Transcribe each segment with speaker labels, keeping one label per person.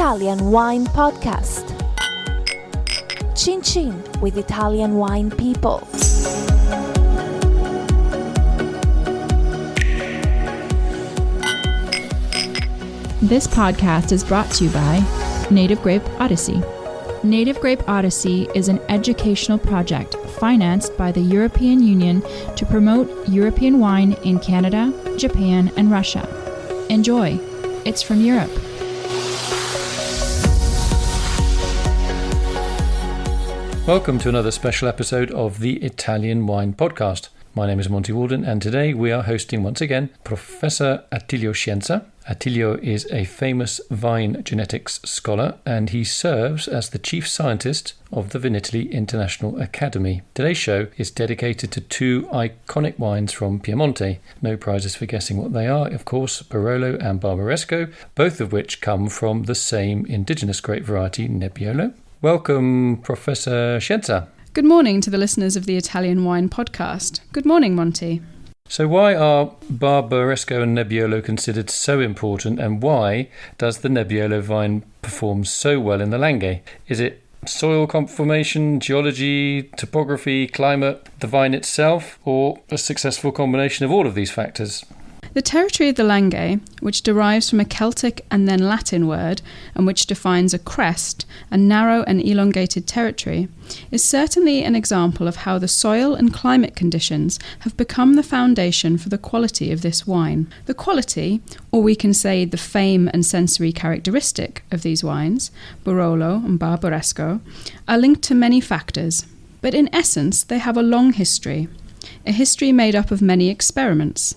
Speaker 1: Italian Wine Podcast. Chin Chin with Italian wine people.
Speaker 2: This podcast is brought to you by Native Grape Odyssey. Native Grape Odyssey is an educational project financed by the European Union to promote European wine in Canada, Japan, and Russia. Enjoy! It's from Europe.
Speaker 3: Welcome to another special episode of the Italian Wine Podcast. My name is Monty Walden, and today we are hosting once again Professor Attilio Scienza. Attilio is a famous vine genetics scholar, and he serves as the chief scientist of the Vinitaly International Academy. Today's show is dedicated to two iconic wines from Piemonte. No prizes for guessing what they are, of course, Barolo and Barbaresco, both of which come from the same indigenous grape variety, Nebbiolo. Welcome, Professor Scienza.
Speaker 2: Good morning to the listeners of the Italian Wine Podcast. Good morning, Monty.
Speaker 3: So why are Barbaresco and Nebbiolo considered so important, and why does the Nebbiolo vine perform so well in the Langhe? Is it soil conformation, geology, topography, climate, the vine itself, or a successful combination of all of these factors?
Speaker 2: The territory of the Langhe, which derives from a Celtic and then Latin word, and which defines a crest, a narrow and elongated territory, is certainly an example of how the soil and climate conditions have become the foundation for the quality of this wine. The quality, or we can say the fame and sensory characteristic of these wines, Barolo and Barbaresco, are linked to many factors, but in essence they have a long history, a history made up of many experiments.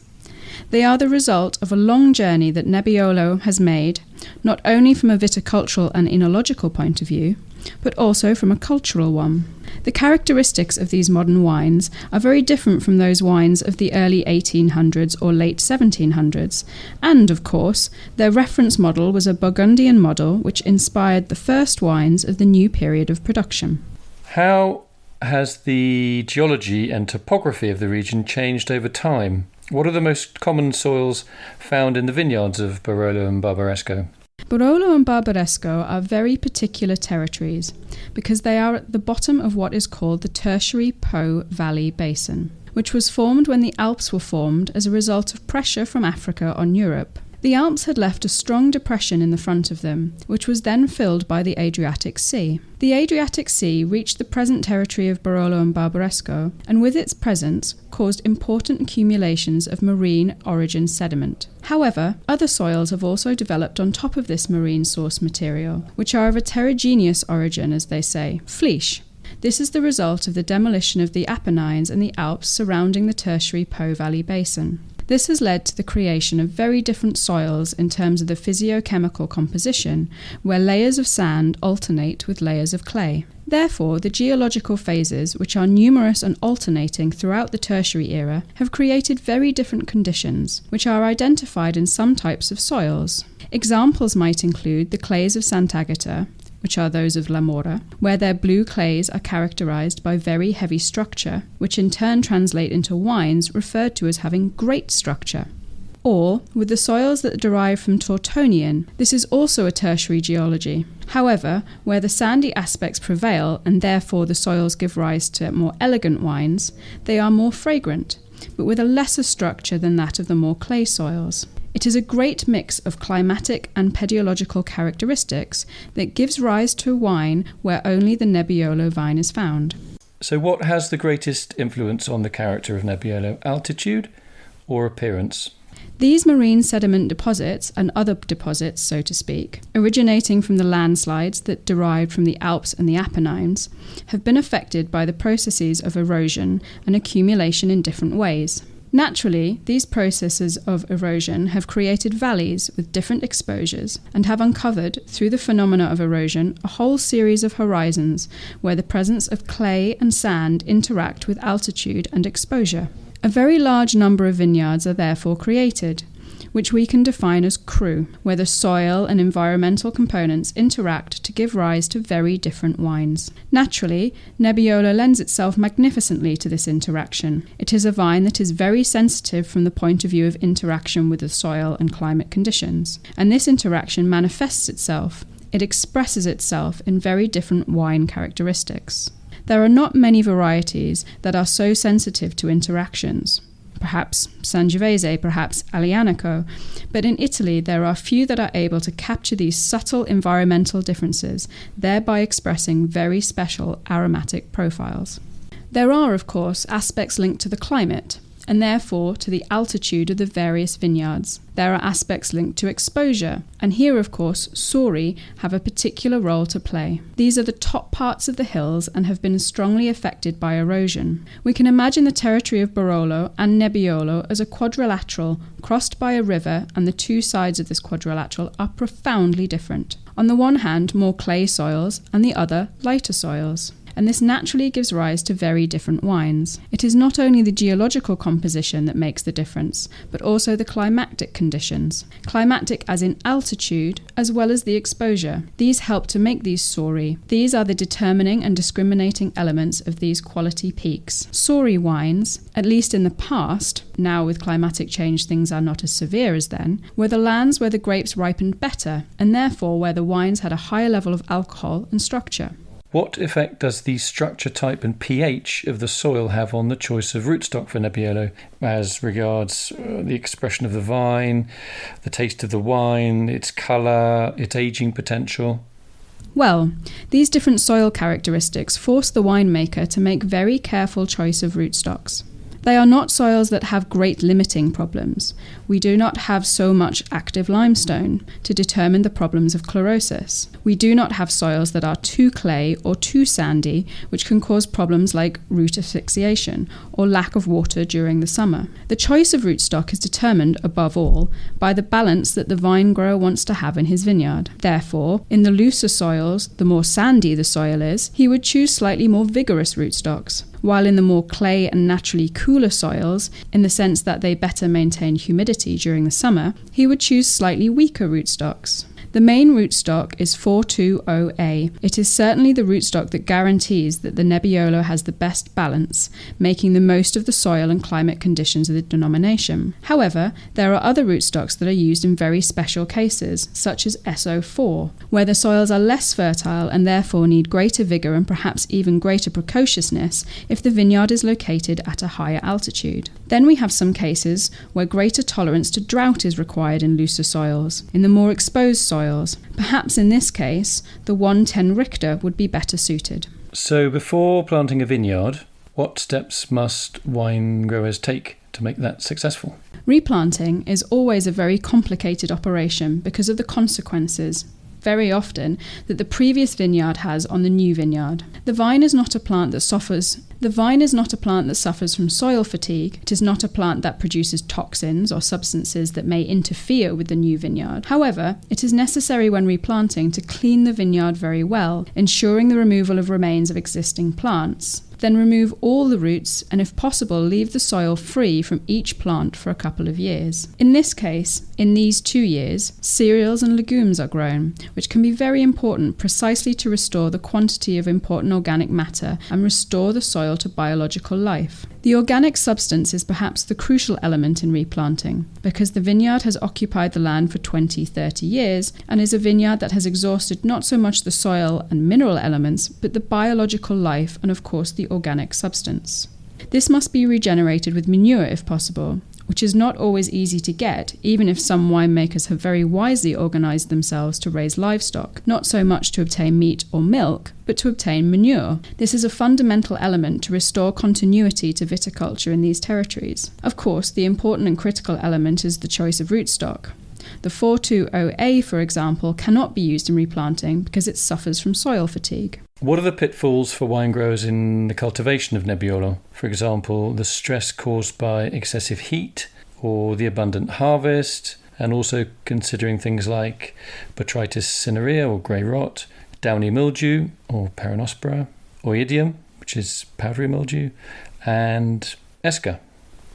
Speaker 2: They are the result of a long journey that Nebbiolo has made, not only from a viticultural and enological point of view, but also from a cultural one. The characteristics of these modern wines are very different from those wines of the early 1800s or late 1700s, and, of course, their reference model was a Burgundian model which inspired the first wines of the new period of production.
Speaker 3: How has the geology and topography of the region changed over time? What are the most common soils found in the vineyards of Barolo and Barbaresco?
Speaker 2: Barolo and Barbaresco are very particular territories because they are at the bottom of what is called the Tertiary Po Valley Basin, which was formed when the Alps were formed as a result of pressure from Africa on Europe. The Alps had left a strong depression in the front of them, which was then filled by the Adriatic Sea. The Adriatic Sea reached the present territory of Barolo and Barbaresco, and with its presence caused important accumulations of marine origin sediment. However, other soils have also developed on top of this marine source material, which are of a heterogeneous origin, as they say, fleesh. This is the result of the demolition of the Apennines and the Alps surrounding the Tertiary Po Valley Basin. This has led to the creation of very different soils in terms of the physiochemical composition, where layers of sand alternate with layers of clay. Therefore, the geological phases, which are numerous and alternating throughout the Tertiary era, have created very different conditions, which are identified in some types of soils. Examples might include the clays of Sant'Agata, which are those of La Mora, where their blue clays are characterized by very heavy structure, which in turn translate into wines referred to as having great structure. Or with the soils that derive from Tortonian, this is also a tertiary geology. However, where the sandy aspects prevail and therefore the soils give rise to more elegant wines, they are more fragrant, but with a lesser structure than that of the more clay soils. It is a great mix of climatic and pedological characteristics that gives rise to a wine where only the Nebbiolo vine is found.
Speaker 3: So what has the greatest influence on the character of Nebbiolo, altitude or appearance?
Speaker 2: These marine sediment deposits, and other deposits, so to speak, originating from the landslides that derived from the Alps and the Apennines, have been affected by the processes of erosion and accumulation in different ways. Naturally, these processes of erosion have created valleys with different exposures and have uncovered, through the phenomena of erosion, a whole series of horizons where the presence of clay and sand interact with altitude and exposure. A very large number of vineyards are therefore created, which we can define as cru, where the soil and environmental components interact to give rise to very different wines. Naturally, Nebbiolo lends itself magnificently to this interaction. It is a vine that is very sensitive from the point of view of interaction with the soil and climate conditions, and this interaction manifests itself it expresses itself in very different wine characteristics. There are not many varieties that are so sensitive to interactions. Perhaps Sangiovese, perhaps Aglianico, but in Italy there are few that are able to capture these subtle environmental differences, thereby expressing very special aromatic profiles. There are, of course, aspects linked to the climate, and therefore to the altitude of the various vineyards. There are aspects linked to exposure, and here, of course, sori have a particular role to play. These are the top parts of the hills and have been strongly affected by erosion. We can imagine the territory of Barolo and Nebbiolo as a quadrilateral crossed by a river, and the two sides of this quadrilateral are profoundly different. On the one hand, more clay soils, and the other, lighter soils. And this naturally gives rise to very different wines. It is not only the geological composition that makes the difference, but also the climatic conditions. Climatic as in altitude, as well as the exposure. These help to make these sori. These are the determining and discriminating elements of these quality peaks. Sori wines, at least in the past, now with climatic change things are not as severe as then, were the lands where the grapes ripened better, and therefore where the wines had a higher level of alcohol and structure.
Speaker 3: What effect does the structure type and pH of the soil have on the choice of rootstock for Nebbiolo as regards the expression of the vine, the taste of the wine, its colour, its ageing potential?
Speaker 2: Well, these different soil characteristics force the winemaker to make very careful choice of rootstocks. They are not soils that have great limiting problems. We do not have so much active limestone to determine the problems of chlorosis. We do not have soils that are too clay or too sandy, which can cause problems like root asphyxiation or lack of water during the summer. The choice of rootstock is determined, above all, by the balance that the vine grower wants to have in his vineyard. Therefore, in the looser soils, the more sandy the soil is, he would choose slightly more vigorous rootstocks, while in the more clay and naturally cooler soils, in the sense that they better maintain humidity during the summer, he would choose slightly weaker rootstocks. The main rootstock is 420A. It is certainly the rootstock that guarantees that the Nebbiolo has the best balance, making the most of the soil and climate conditions of the denomination. However, there are other rootstocks that are used in very special cases, such as SO4, where the soils are less fertile and therefore need greater vigour and perhaps even greater precociousness if the vineyard is located at a higher altitude. Then we have some cases where greater tolerance to drought is required in looser soils, in the more exposed soils. Perhaps in this case, the 110 Richter would be better suited.
Speaker 3: So before planting a vineyard, what steps must wine growers take to make that successful?
Speaker 2: Replanting is always a very complicated operation because of the consequences, very often, that the previous vineyard has on the new vineyard. The vine is not a plant that suffers from soil fatigue. It is not a plant that produces toxins or substances that may interfere with the new vineyard. However, it is necessary when replanting to clean the vineyard very well, ensuring the removal of remains of existing plants. Then remove all the roots and, if possible, leave the soil free from each plant for a couple of years. In this case, in these 2 years, cereals and legumes are grown, which can be very important precisely to restore the quantity of important organic matter and restore the soil to biological life. The organic substance is perhaps the crucial element in replanting, because the vineyard has occupied the land for 20-30 years and is a vineyard that has exhausted not so much the soil and mineral elements, but the biological life and, of course, the organic substance. This must be regenerated with manure if possible, which is not always easy to get, even if some winemakers have very wisely organised themselves to raise livestock, not so much to obtain meat or milk, but to obtain manure. This is a fundamental element to restore continuity to viticulture in these territories. Of course, the important and critical element is the choice of rootstock. The 420A, for example, cannot be used in replanting because it suffers from soil fatigue.
Speaker 3: What are the pitfalls for wine growers in the cultivation of Nebbiolo? For example, the stress caused by excessive heat or the abundant harvest, and also considering things like Botrytis cinerea or grey rot, downy mildew or peronospora, oidium, which is powdery mildew, and esca.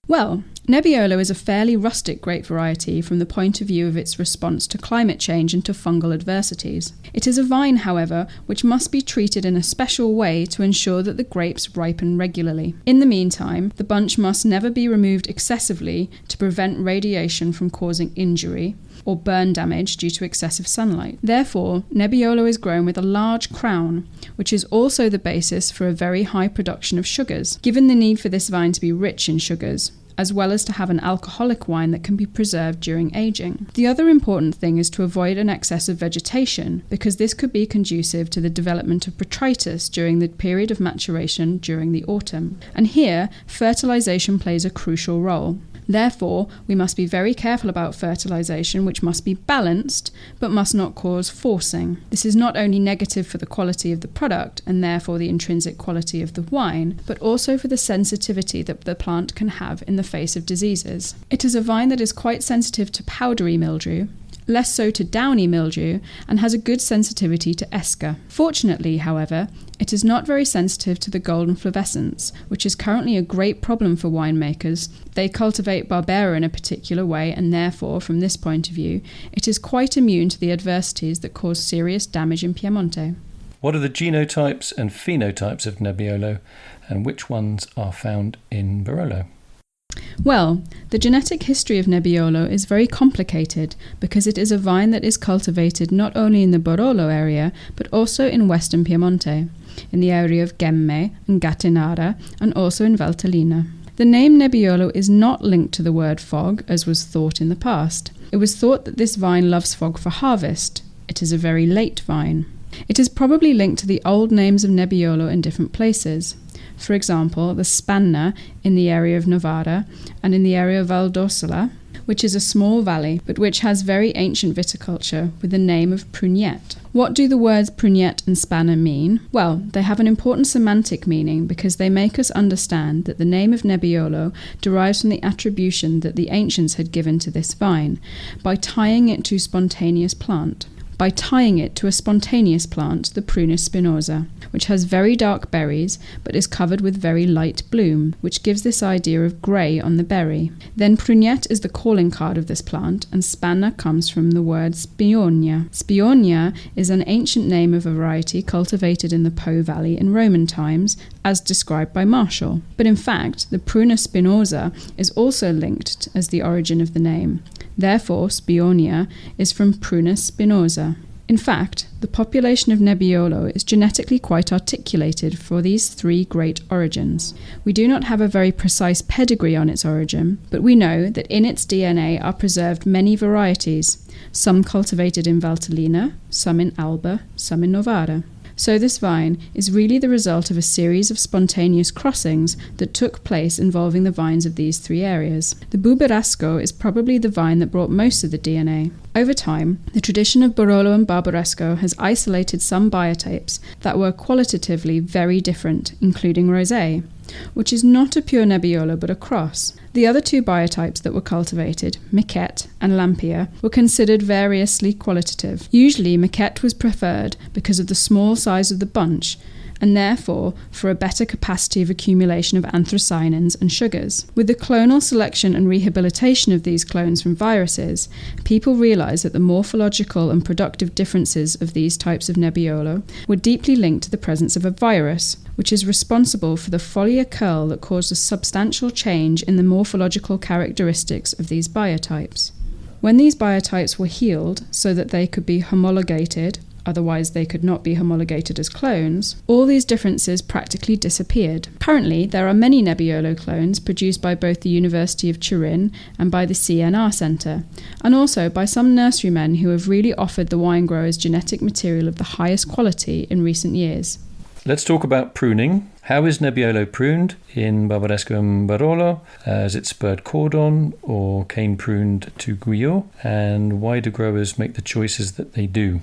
Speaker 2: Well, Nebbiolo is a fairly rustic grape variety from the point of view of its response to climate change and to fungal adversities. It is a vine, however, which must be treated in a special way to ensure that the grapes ripen regularly. In the meantime, the bunch must never be removed excessively to prevent radiation from causing injury, or burn damage due to excessive sunlight. Therefore, Nebbiolo is grown with a large crown, which is also the basis for a very high production of sugars, given the need for this vine to be rich in sugars, as well as to have an alcoholic wine that can be preserved during aging. The other important thing is to avoid an excess of vegetation, because this could be conducive to the development of botrytis during the period of maturation during the autumn. And here, fertilization plays a crucial role. Therefore, we must be very careful about fertilization, which must be balanced, but must not cause forcing. This is not only negative for the quality of the product, and therefore the intrinsic quality of the wine, but also for the sensitivity that the plant can have in the face of diseases. It is a vine that is quite sensitive to powdery mildew, less so to downy mildew, and has a good sensitivity to esca. Fortunately, however, it is not very sensitive to the golden flavescence, which is currently a great problem for winemakers. They cultivate Barbera in a particular way, and therefore, from this point of view, it is quite immune to the adversities that cause serious damage in Piemonte.
Speaker 3: What are the genotypes and phenotypes of Nebbiolo, and which ones are found in Barolo?
Speaker 2: Well, the genetic history of Nebbiolo is very complicated because it is a vine that is cultivated not only in the Barolo area but also in western Piemonte, in the area of Gemme and Gattinara, and also in Valtellina. The name Nebbiolo is not linked to the word fog, as was thought in the past. It was thought that this vine loves fog for harvest. It is a very late vine. It is probably linked to the old names of Nebbiolo in different places. For example, the Spanna in the area of Novara and in the area of Val d'Orsola, which is a small valley but which has very ancient viticulture with the name of Prugnet. What do the words Prugnet and Spanna mean? Well, they have an important semantic meaning because they make us understand that the name of Nebbiolo derives from the attribution that the ancients had given to this vine by tying it to a spontaneous plant, the Prunus spinosa, which has very dark berries but is covered with very light bloom, which gives this idea of grey on the berry. Then Prugnet is the calling card of this plant, and Spanna comes from the word Spionia. Spionia is an ancient name of a variety cultivated in the Po Valley in Roman times, as described by Marshall. But in fact, the Prunus spinosa is also linked as the origin of the name. Therefore, Spionia is from Prunus spinosa. In fact, the population of Nebbiolo is genetically quite articulated for these three great origins. We do not have a very precise pedigree on its origin, but we know that in its DNA are preserved many varieties, some cultivated in Valtellina, some in Alba, some in Novara. So this vine is really the result of a series of spontaneous crossings that took place involving the vines of these three areas. The Buberasco is probably the vine that brought most of the DNA. Over time, the tradition of Barolo and Barbaresco has isolated some biotypes that were qualitatively very different, including Rosé, which is not a pure Nebbiolo but a cross. The other two biotypes that were cultivated, Miquette and Lampia, were considered variously qualitative. Usually Miquette was preferred because of the small size of the bunch, and therefore for a better capacity of accumulation of anthocyanins and sugars. With the clonal selection and rehabilitation of these clones from viruses, people realised that the morphological and productive differences of these types of Nebbiolo were deeply linked to the presence of a virus, which is responsible for the foliar curl that caused a substantial change in the morphological characteristics of these biotypes. When these biotypes were healed so that they could be homologated, otherwise they could not be homologated as clones, all these differences practically disappeared. Currently, there are many Nebbiolo clones produced by both the University of Turin and by the CNR Centre, and also by some nurserymen who have really offered the wine growers genetic material of the highest quality in recent years.
Speaker 3: Let's talk about pruning. How is Nebbiolo pruned in Barbaresco and Barolo? Is it spurred cordon or cane pruned to Guyot? And why do growers make the choices that they do?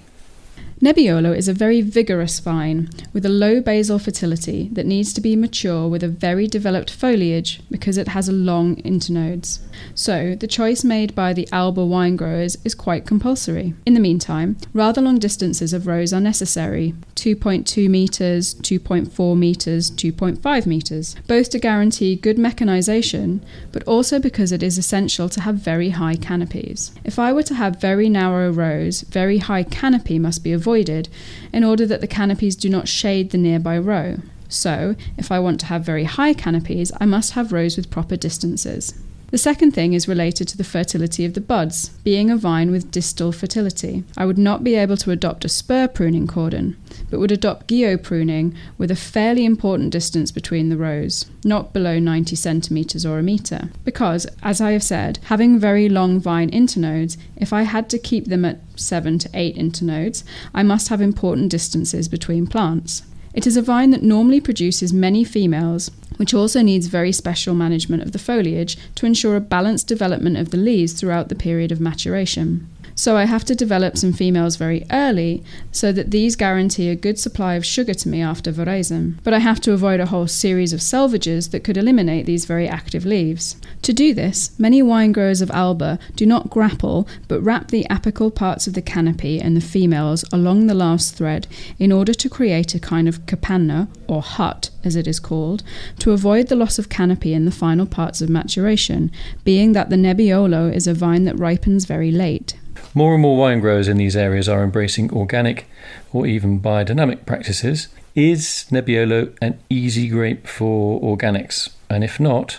Speaker 2: Nebbiolo is a very vigorous vine with a low basal fertility that needs to be mature with a very developed foliage because it has a long internodes. So the choice made by the Alba wine growers is quite compulsory. In the meantime, rather long distances of rows are necessary, 2.2 metres, 2.4 metres, 2.5 metres, both to guarantee good mechanisation, but also because it is essential to have very high canopies. If I were to have very narrow rows, very high canopy must be avoided in order that the canopies do not shade the nearby row. So, if I want to have very high canopies, I must have rows with proper distances. The second thing is related to the fertility of the buds, being a vine with distal fertility. I would not be able to adopt a spur pruning cordon, but would adopt guyot pruning with a fairly important distance between the rows, not below 90 centimetres or a metre. Because, as I have said, having very long vine internodes, if I had to keep them at 7 to 8 internodes, I must have important distances between plants. It is a vine that normally produces many females, which also needs very special management of the foliage to ensure a balanced development of the leaves throughout the period of maturation. So I have to develop some females very early so that these guarantee a good supply of sugar to me after veraison. But I have to avoid a whole series of selvages that could eliminate these very active leaves. To do this, many wine growers of Alba do not grapple but wrap the apical parts of the canopy and the females along the last thread in order to create a kind of capanna, or hut as it is called, to avoid the loss of canopy in the final parts of maturation, being that the Nebbiolo is a vine that ripens very late.
Speaker 3: More and more wine growers in these areas are embracing organic or even biodynamic practices. Is Nebbiolo an easy grape for organics? And if not,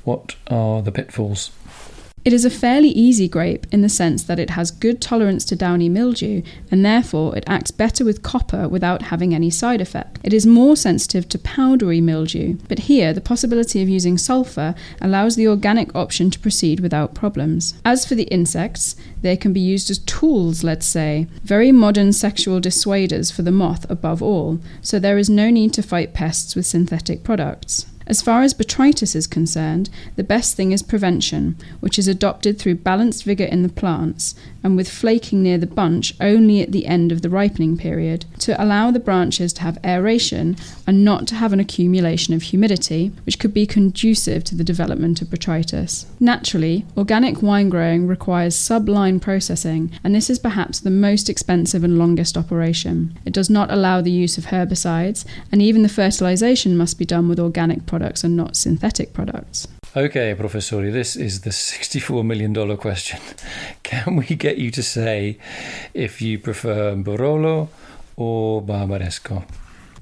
Speaker 3: what are the pitfalls?
Speaker 2: It is a fairly easy grape in the sense that it has good tolerance to downy mildew and therefore it acts better with copper without having any side effect. It is more sensitive to powdery mildew, but here the possibility of using sulphur allows the organic option to proceed without problems. As for the insects, they can be used as tools, let's say, very modern sexual dissuaders for the moth above all, so there is no need to fight pests with synthetic products. As far as botrytis is concerned, the best thing is prevention, which is adopted through balanced vigour in the plants and with flaking near the bunch only at the end of the ripening period, to allow the branches to have aeration and not to have an accumulation of humidity, which could be conducive to the development of botrytis. Naturally, organic wine growing requires sub-line processing, and this is perhaps the most expensive and longest operation. It does not allow the use of herbicides, and even the fertilisation must be done with organic products and not synthetic products.
Speaker 3: Okay, Professori, this is the $64 million question. Can we get you to say if you prefer Barolo or Barbaresco?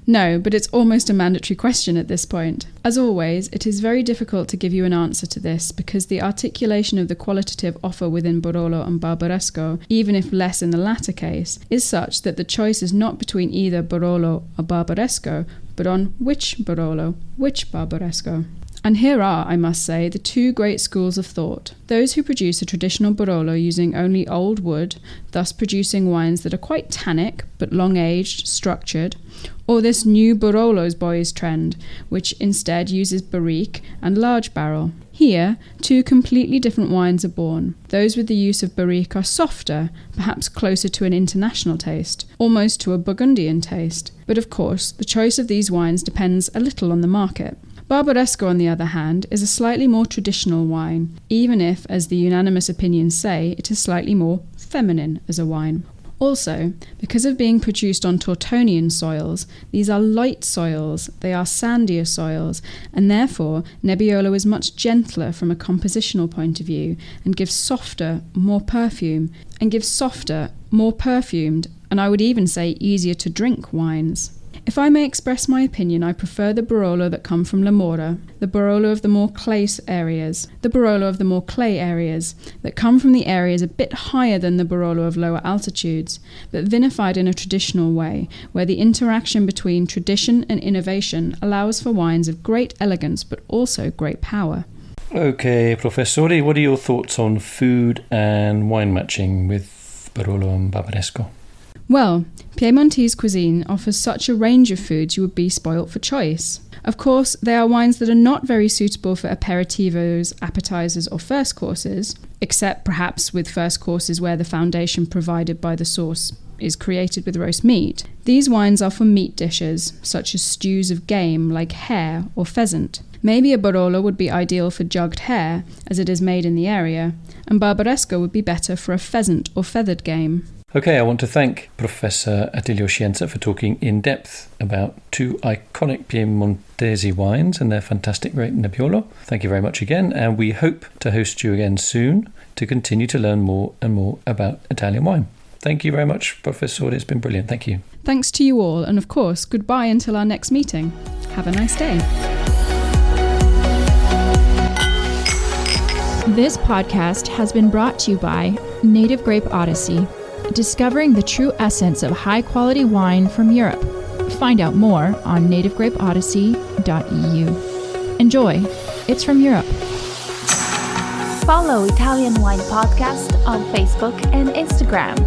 Speaker 2: No, but it's almost a mandatory question at this point. As always, it is very difficult to give you an answer to this because the articulation of the qualitative offer within Barolo and Barbaresco, even if less in the latter case, is such that the choice is not between either Barolo or Barbaresco, but on which Barolo, which Barbaresco. And here are, I must say, the two great schools of thought. Those who produce a traditional Barolo using only old wood, thus producing wines that are quite tannic, but long-aged, structured, or this new Barolo's boys trend, which instead uses barrique and large barrel. Here, two completely different wines are born. Those with the use of barrique are softer, perhaps closer to an international taste, almost to a Burgundian taste. But of course, the choice of these wines depends a little on the market. Barbaresco, on the other hand, is a slightly more traditional wine, even if, as the unanimous opinions say, it is slightly more feminine as a wine. Also, because of being produced on Tortonian soils, these are light soils, they are sandier soils, and therefore Nebbiolo is much gentler from a compositional point of view and gives softer, more perfumed, and I would even say easier to drink wines. If I may express my opinion, I prefer the Barolo that come from La Mora, the Barolo of the more clay areas, that come from the areas a bit higher than the Barolo of lower altitudes, but vinified in a traditional way, where the interaction between tradition and innovation allows for wines of great elegance but also great power.
Speaker 3: Okay, Professori, what are your thoughts on food and wine matching with Barolo and Barbaresco?
Speaker 2: Well, Piemontese cuisine offers such a range of foods you would be spoilt for choice. Of course, there are wines that are not very suitable for aperitivos, appetizers or first courses, except perhaps with first courses where the foundation provided by the sauce is created with roast meat. These wines are for meat dishes, such as stews of game like hare or pheasant. Maybe a Barolo would be ideal for jugged hare, as it is made in the area, and Barbaresco would be better for a pheasant or feathered game.
Speaker 3: Okay, I want to thank Professor Attilio Scienza for talking in depth about two iconic Piemontese wines and their fantastic grape Nebbiolo. Thank you very much again, and we hope to host you again soon to continue to learn more and more about Italian wine. Thank you very much, Professor. It's been brilliant. Thank you.
Speaker 2: Thanks to you all, and of course, goodbye until our next meeting. Have a nice day. This podcast has been brought to you by Native Grape Odyssey, discovering the true essence of high-quality wine from Europe. Find out more on nativegrapeodyssey.eu. Enjoy. It's from Europe.
Speaker 1: Follow Italian Wine Podcast on Facebook and Instagram.